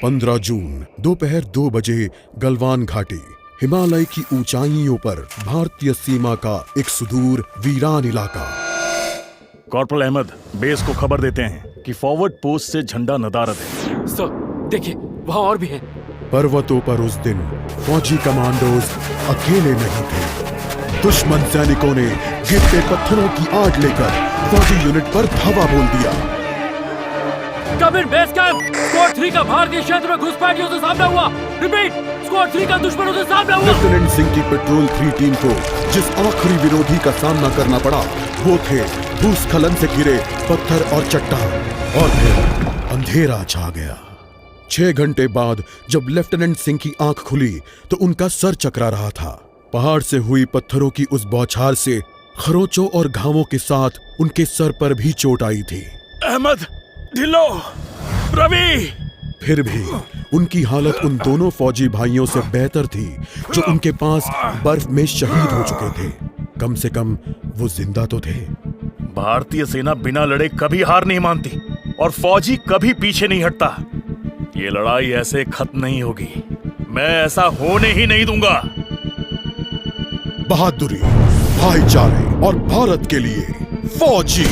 15 जून दोपहर 2 बजे गलवान घाटी, हिमालय की ऊंचाइयों पर भारतीय सीमा का एक सुदूर वीरान इलाका। कॉर्पोरल अहमद, बेस को खबर देते हैं कि फॉरवर्ड पोस्ट से झंडा नदारद है। सर देखिए, वहाँ और भी हैं। पर्वतों पर उस दिन फौजी कमांडोज अकेले नहीं थे। दुश्मन सैनिकों ने गिरते पत्थरों की आड़ लेकर फौजी यूनिट पर धावा बोल दिया। कम इन बेस कैंप, स्क्वाड 3 का भारतीय क्षेत्र में घुसपैठियों से सामना हुआ। रिपीट, स्क्वाड 3 का दुश्मनों से सामना हुआ। लेफ्टिनेंट सिंह की पेट्रोल 3 टीम को जिस आखिरी विरोधी का सामना करना पड़ा वो थे भूस्खलन से घिरे पत्थर और चट्टान। और फिर अंधेरा छा गया। 6 घंटे बाद जब लेफ्टिनेंट सिंह की आंख खुली तो उनका सर चकरा रहा था। पहाड़ से हुई पत्थरों की उस बौछार से खरोंचों और घावों के साथ उनके सर पर भी चोट आई थी। अहमद, ढिल्लो, रवि। फिर भी उनकी हालत उन दोनों फौजी भाइयों से बेहतर थी जो उनके पास बर्फ में शहीद हो चुके थे। कम से कम वो जिंदा तो थे। भारतीय सेना बिना लड़े कभी हार नहीं मानती और फौजी कभी पीछे नहीं हटता। ये लड़ाई ऐसे खत्म नहीं होगी। मैं ऐसा होने ही नहीं दूंगा। बहादुरी, भाईचारे और भारत के लिए फौजी।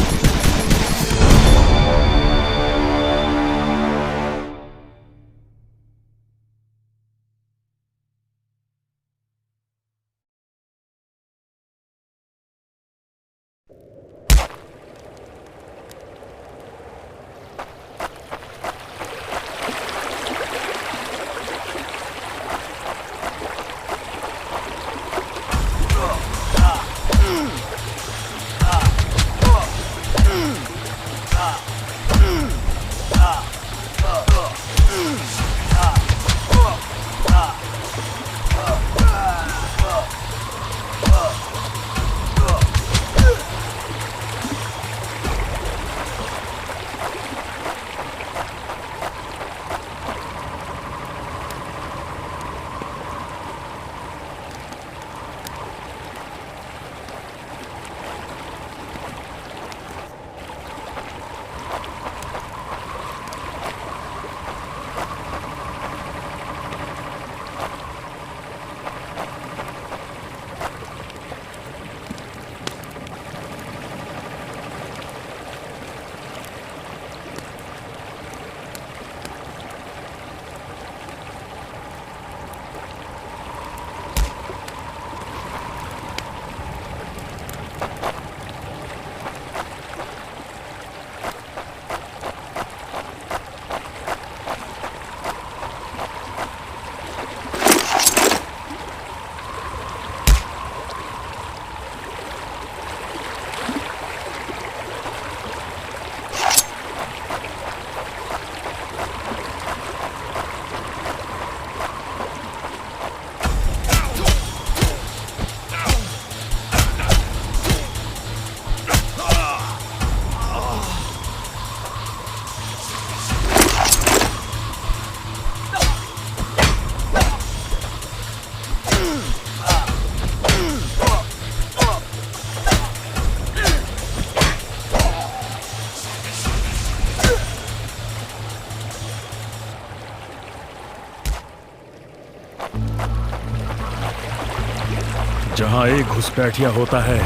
जहां एक घुसपैठिया होता है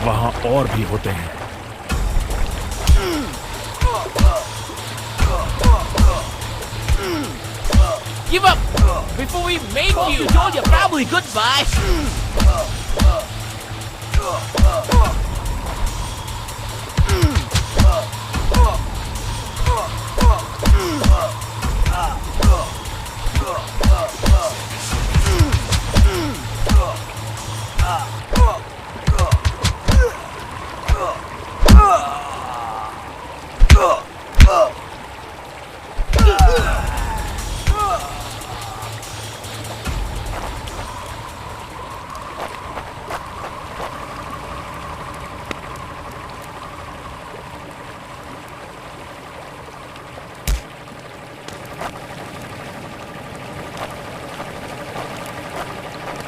वहां और भी होते हैं। Give up before we make you. Told your family goodbye.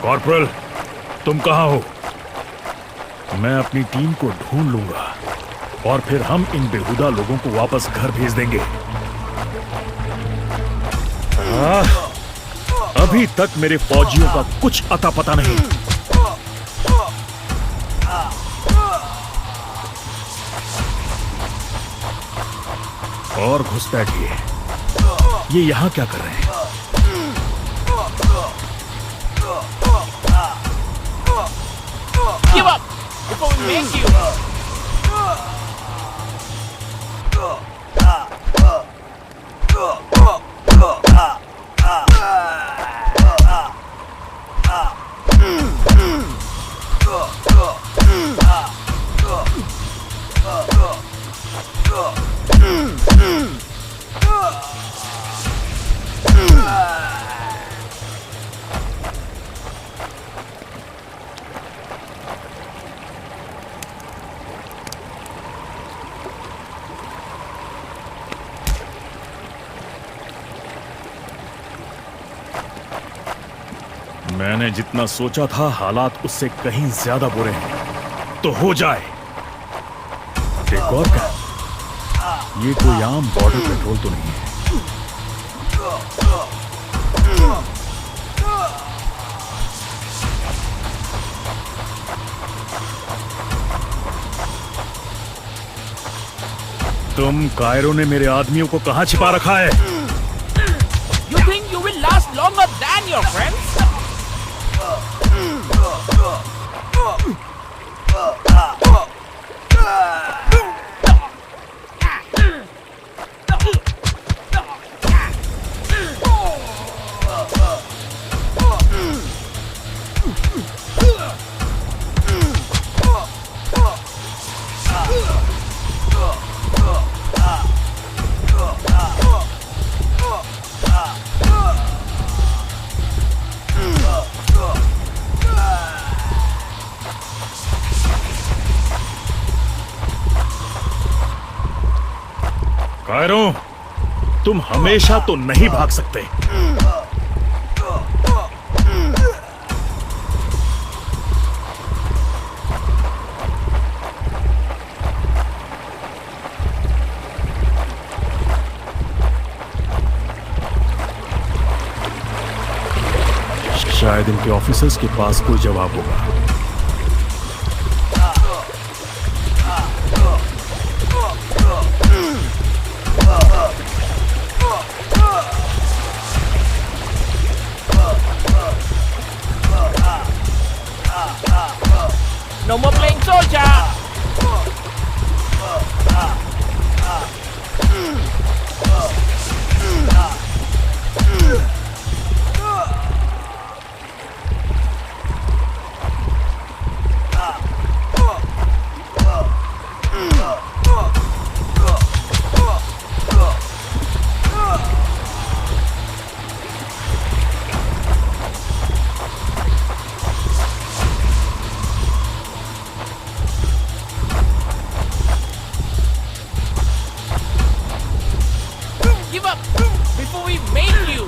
Corporal, तुम कहाँ हो? मैं अपनी टीम को ढूंढ लूंगा और फिर हम इन बेहुदा लोगों को वापस घर भेज देंगे। अभी तक मेरे फौजियों का कुछ अता पता नहीं। और घुसपैठ ये यहां क्या कर रहे हैं? Give up before we make you. मैंने जितना सोचा था हालात उससे कहीं ज्यादा बुरे हैं। तो हो जाए। एक और क्या? ये कोई आम बॉर्डर पेट्रोल तो नहीं है। तुम कायरो ने मेरे आदमियों को कहां छिपा रखा है? You think you will last longer than your friends? Cairo, तुम हमेशा तो नहीं भाग सकते। शायद इनके ऑफिसर्स के पास कोई जवाब होगा। No more playing soldier. Give up before we make you.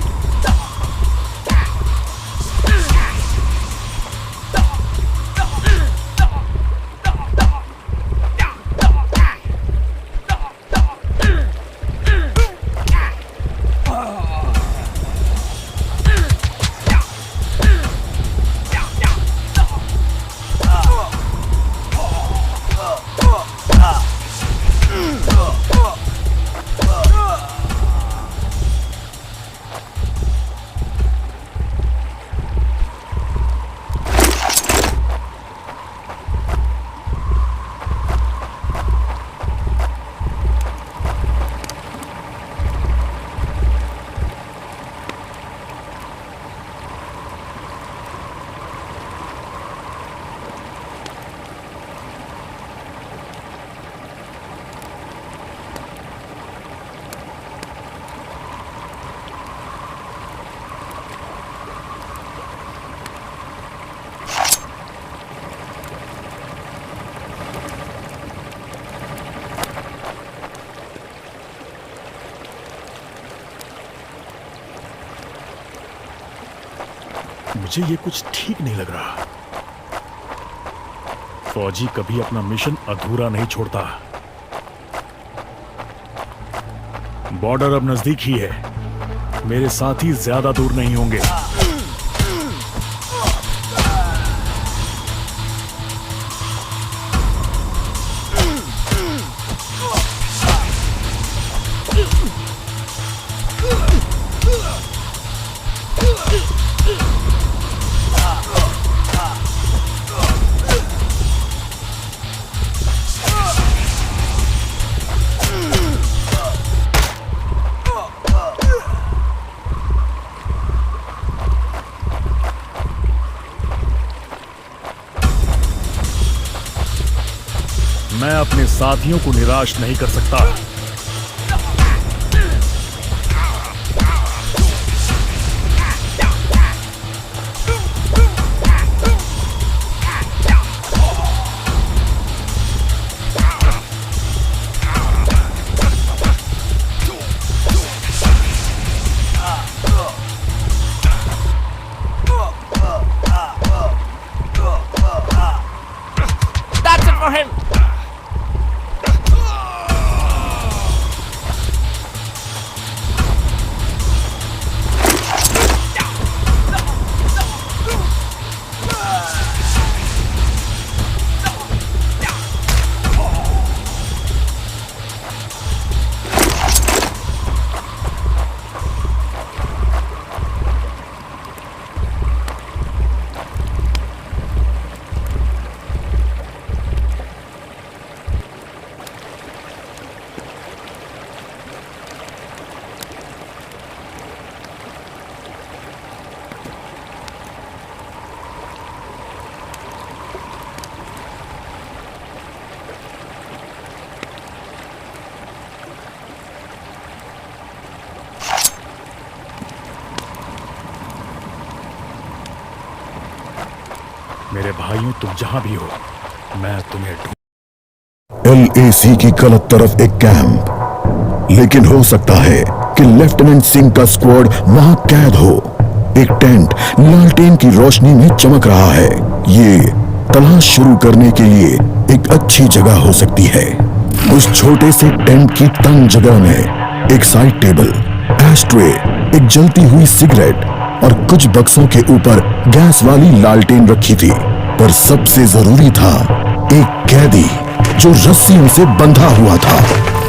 मुझे ये कुछ ठीक नहीं लग रहा। फौजी कभी अपना मिशन अधूरा नहीं छोड़ता। बॉर्डर अब नजदीक ही है। मेरे साथी ज्यादा दूर नहीं होंगे। मैं अपने साथियों को निराश नहीं कर सकता। That's it for him. मेरे भाइयों, तुम जहां भी हो, मैं तुम्हें LAC की गलत तरफ एक कैंप, लेकिन हो सकता है कि लेफ्टिनेंट सिंह का स्क्वाड वहां कैद हो। एक टेंट लालटेन की रोशनी में चमक रहा है। ये तलाश शुरू करने के लिए एक अच्छी जगह हो सकती है। उस छोटे से टेंट की तंग जगह में एक साइड टेबल, एस्ट्रे, एक जलती हुई सिगरेट और कुछ बक्सों के ऊपर गैस वाली लालटेन रखी थी। पर सबसे जरूरी था एक कैदी जो रस्सियों से बंधा हुआ था।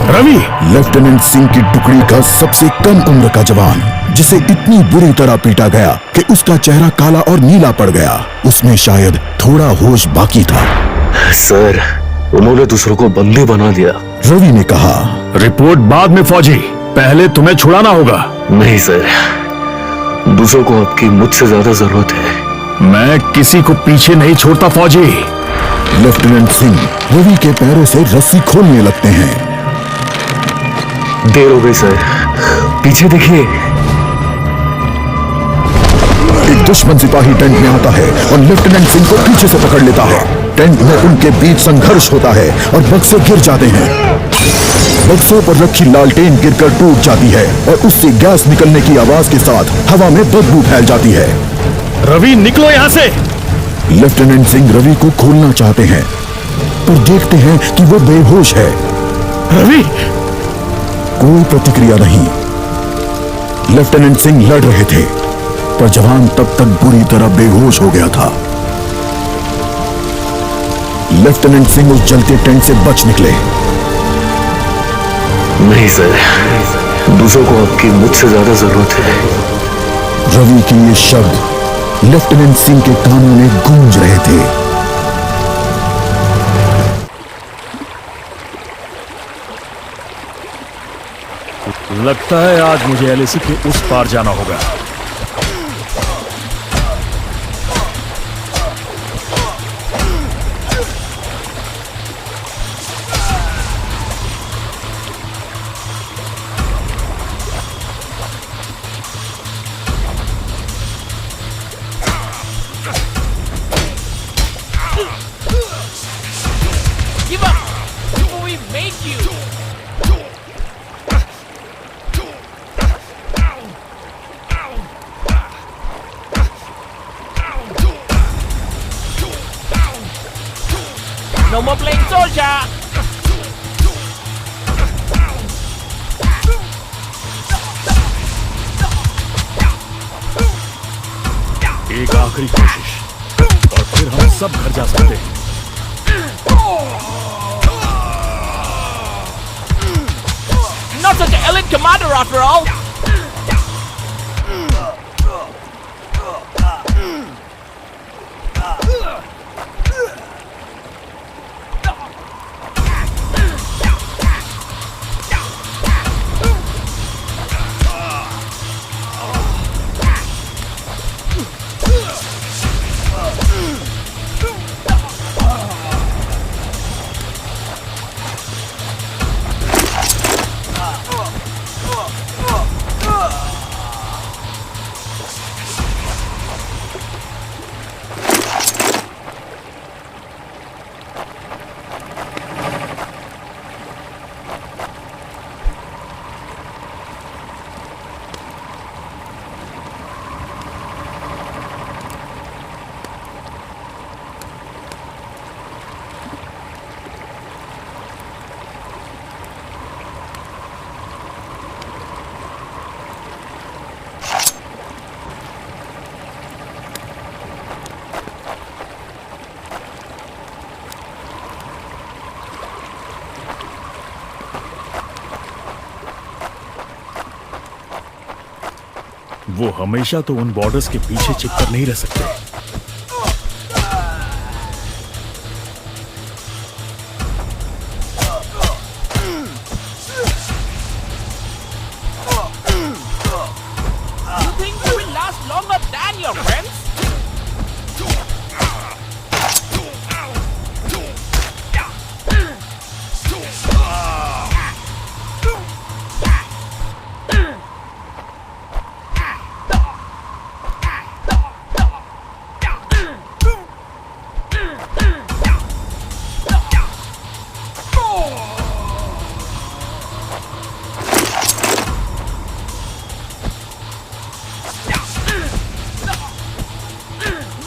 रवि, लेफ्टिनेंट सिंह की टुकड़ी का सबसे कम उम्र का जवान, जिसे इतनी बुरी तरह पीटा गया कि उसका चेहरा काला और नीला पड़ गया। उसमें शायद थोड़ा होश बाकी था। सर, उन्होंने दूसरों को बंदी बना दिया। रवि ने कहा, रिपोर्ट बाद में फौजी, पहले तुम्हें छुड़ाना होगा। नहीं सर, दूसरों को आपकी मुझसे ज्यादा जरूरत है। मैं किसी को पीछे नहीं छोड़ता फौजी। लेफ्टिनेंट सिंह रवि के पैरों से रस्सी खोलने लगते हैं। देर हो गई सर, पीछे देखिए। एक दुश्मन सिपाही टेंट में आता है और लेफ्टिनेंट सिंह को पीछे से पकड़ लेता है। टेंट में उनके बीच संघर्ष होता है और बक्से गिर जाते हैं। बक्सों पर रखी लालटेन गिरकर टूट जाती है और उससे गैस निकलने की आवाज के साथ हवा में बदबू फैल जाती है। रवि, निकलो यहां से। लेफ्टिनेंट सिंह रवि को खोलना चाहते हैं, पर देखते हैं कि वो बेहोश है। रवि, कोई प्रतिक्रिया नहीं। लेफ्टिनेंट सिंह लड़ रहे थे, पर जवान तब तक बुरी तरह बेहोश हो गया था। लेफ्टिनेंट सिंह उस जलते टेंट से बच निकले। नहीं सर, दूसरों को आपकी मुझसे ज्यादा जरूरत है। रवि के ये शब्द लेफ्टिनेंट सिंह के कानों में गूंज रहे थे। लगता है आज मुझे LAC के उस पार जाना होगा। Give up before we make you. No more playing soldier. आखिरी कोशिश, और फिर हम सब घर जा सकते हैं। Not such an elite commander after all. वो हमेशा तो उन बॉर्डर्स के पीछे छिपकर नहीं रह सकते। You think you will last longer than your friends?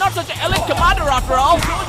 Not such an elite commander after all.